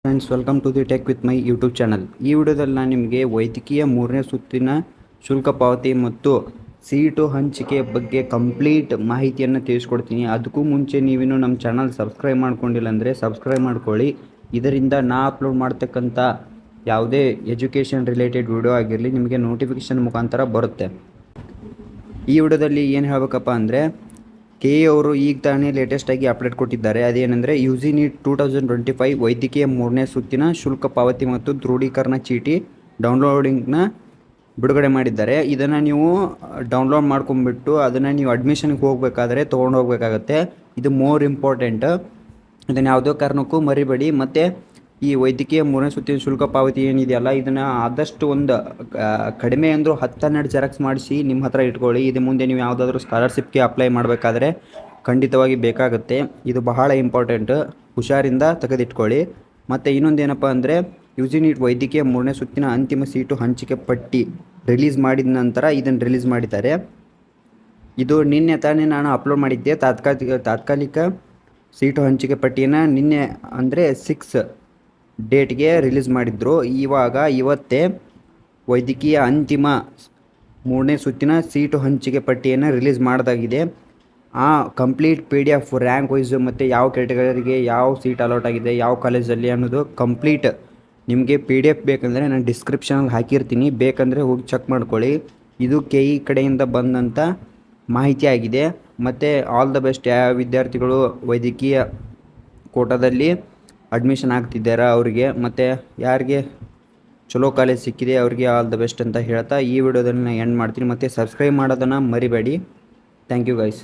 Friends, welcome to the tech with my YouTube channel. ಈ ವಿಡಿಯೋದಲ್ಲಿ ನಾನು ನಿಮಗೆ ವೈದ್ಯಕೀಯ 3ನೇ ಸುತ್ತಿನ ಶುಲ್ಕ ಪಾವತಿ ಮತ್ತು ಸೀಟು ಹಂಚಿಕೆ ಬಗ್ಗೆ ಕಂಪ್ಲೀಟ್ ಮಾಹಿತಿಯನ್ನು ತಿಳಿಸ್ಕೊಡ್ತೀನಿ. ಅದಕ್ಕೂ ಮುಂಚೆ ನೀವಿನ್ನೂ ನಮ್ಮ ಚಾನಲ್ ಸಬ್ಸ್ಕ್ರೈಬ್ ಮಾಡ್ಕೊಂಡಿಲ್ಲ ಅಂದರೆ ಸಬ್ಸ್ಕ್ರೈಬ್ ಮಾಡ್ಕೊಳ್ಳಿ. ಇದರಿಂದ ನಾ ಅಪ್ಲೋಡ್ ಮಾಡ್ತಕ್ಕಂಥ ಯಾವುದೇ ಎಜುಕೇಷನ್ ರಿಲೇಟೆಡ್ ವಿಡಿಯೋ ಆಗಿರಲಿ ನಿಮಗೆ ನೋಟಿಫಿಕೇಷನ್ ಮುಖಾಂತರ ಬರುತ್ತೆ. ಈ ವಿಡಿಯೋದಲ್ಲಿ ಏನು ಹೇಳಬೇಕಪ್ಪ ಅಂದರೆ, ಕೆ ಅವರು ಈಗ ತಾನೇ ಲೇಟೆಸ್ಟಾಗಿ ಅಪ್ಡೇಟ್ ಕೊಟ್ಟಿದ್ದಾರೆ. ಅದೇನೆಂದರೆ UG NEET 2025 ವೈದ್ಯಕೀಯ 3ನೇ ಸುತ್ತಿನ ಶುಲ್ಕ ಪಾವತಿ ಮತ್ತು ದೃಢೀಕರಣ ಚೀಟಿ ಡೌನ್ಲೋಡಿಂಗ್ನ ಬಿಡುಗಡೆ ಮಾಡಿದ್ದಾರೆ. ಇದನ್ನು ನೀವು ಡೌನ್ಲೋಡ್ ಮಾಡ್ಕೊಂಡ್ಬಿಟ್ಟು ಅದನ್ನು ನೀವು ಅಡ್ಮಿಷನ್ಗೆ ಹೋಗಬೇಕಾದ್ರೆ ತೊಗೊಂಡು ಹೋಗಬೇಕಾಗತ್ತೆ. ಇದು ಮೋರ್ ಇಂಪಾರ್ಟೆಂಟ್. ಇದನ್ನು ಯಾವುದೇ ಕಾರಣಕ್ಕೂ ಮರಿಬೇಡಿ. ಮತ್ತು ಈ ವೈದ್ಯಕೀಯ 3ನೇ ಸುತ್ತಿನ ಶುಲ್ಕ ಪಾವತಿ ಏನಿದೆಯಲ್ಲ, ಇದನ್ನು ಆದಷ್ಟು ಒಂದು ಕಡಿಮೆ ಅಂದರೂ 10-12 ಜೆರಾಕ್ಸ್ ಮಾಡಿಸಿ ನಿಮ್ಮ ಹತ್ರ ಇಟ್ಕೊಳ್ಳಿ. ಇದು ಮುಂದೆ ನೀವು ಯಾವುದಾದ್ರೂ ಸ್ಕಾಲರ್ಶಿಪ್ಗೆ ಅಪ್ಲೈ ಮಾಡಬೇಕಾದ್ರೆ ಖಂಡಿತವಾಗಿ ಬೇಕಾಗುತ್ತೆ. ಇದು ಬಹಳ ಇಂಪಾರ್ಟೆಂಟ್, ಹುಷಾರಿಂದ ತೆಗೆದಿಟ್ಕೊಳ್ಳಿ. ಮತ್ತು ಇನ್ನೊಂದೇನಪ್ಪ ಅಂದರೆ, UG NEET ವೈದ್ಯಕೀಯ 3ನೇ ಸುತ್ತಿನ ಅಂತಿಮ ಸೀಟು ಹಂಚಿಕೆ ಪಟ್ಟಿ ರಿಲೀಸ್ ಮಾಡಿದ ನಂತರ ಇದನ್ನು ರಿಲೀಸ್ ಮಾಡಿದ್ದಾರೆ. ಇದು ನಿನ್ನೆ ತಾನೇ ನಾನು ಅಪ್ಲೋಡ್ ಮಾಡಿದ್ದೆ. ತಾತ್ಕಾಲಿಕ ಸೀಟು ಹಂಚಿಕೆ ಪಟ್ಟಿಯನ್ನು ನಿನ್ನೆ ಅಂದರೆ 6 ಡೇಟ್ಗೆ ರಿಲೀಸ್ ಮಾಡಿದ್ರು. ಇವತ್ತೇ ವೈದ್ಯಕೀಯ ಅಂತಿಮ 3ನೇ ಸುತ್ತಿನ ಸೀಟು ಹಂಚಿಕೆ ಪಟ್ಟಿಯನ್ನು ರಿಲೀಸ್ ಮಾಡೋದಾಗಿದೆ. ಆ ಕಂಪ್ಲೀಟ್ PDF ರ್ಯಾಂಕ್ ವೈಸ್ ಮತ್ತು ಯಾವ ಕ್ಯಾಟಗರಿಗೆ ಯಾವ ಸೀಟ್ ಅಲಾಟ್ ಆಗಿದೆ, ಯಾವ ಕಾಲೇಜಲ್ಲಿ ಅನ್ನೋದು ಕಂಪ್ಲೀಟ್ ನಿಮಗೆ PDF ಬೇಕಂದರೆ ನಾನು ಡಿಸ್ಕ್ರಿಪ್ಷನಲ್ಲಿ ಹಾಕಿರ್ತೀನಿ, ಬೇಕಂದರೆ ಹೋಗಿ ಚೆಕ್ ಮಾಡ್ಕೊಳ್ಳಿ. ಇದು KE ಕಡೆಯಿಂದ ಬಂದಂಥ ಮಾಹಿತಿ ಆಗಿದೆ. ಮತ್ತು ಆಲ್ ದ ಬೆಸ್ಟ್. ಯಾವ ವಿದ್ಯಾರ್ಥಿಗಳು ವೈದ್ಯಕೀಯ ಕೋಟಾದಲ್ಲಿ ಅಡ್ಮಿಷನ್ ಆಗ್ತಿದ್ದಾರಾ ಅವರಿಗೆ, ಮತ್ತು ಯಾರಿಗೆ ಚಲೋ ಕಾಲೇಜ್ ಸಿಕ್ಕಿದೆ ಅವರಿಗೆ ಆಲ್ ದ ಬೆಸ್ಟ್ ಅಂತ ಹೇಳ್ತಾ ಈ ವಿಡಿಯೋದಲ್ಲಿ ನಾನು ಎಂಡ್ ಮಾಡ್ತೀನಿ. ಮತ್ತು ಸಬ್ಸ್ಕ್ರೈಬ್ ಮಾಡೋದನ್ನು ಮರಿಬೇಡಿ. Thank you guys.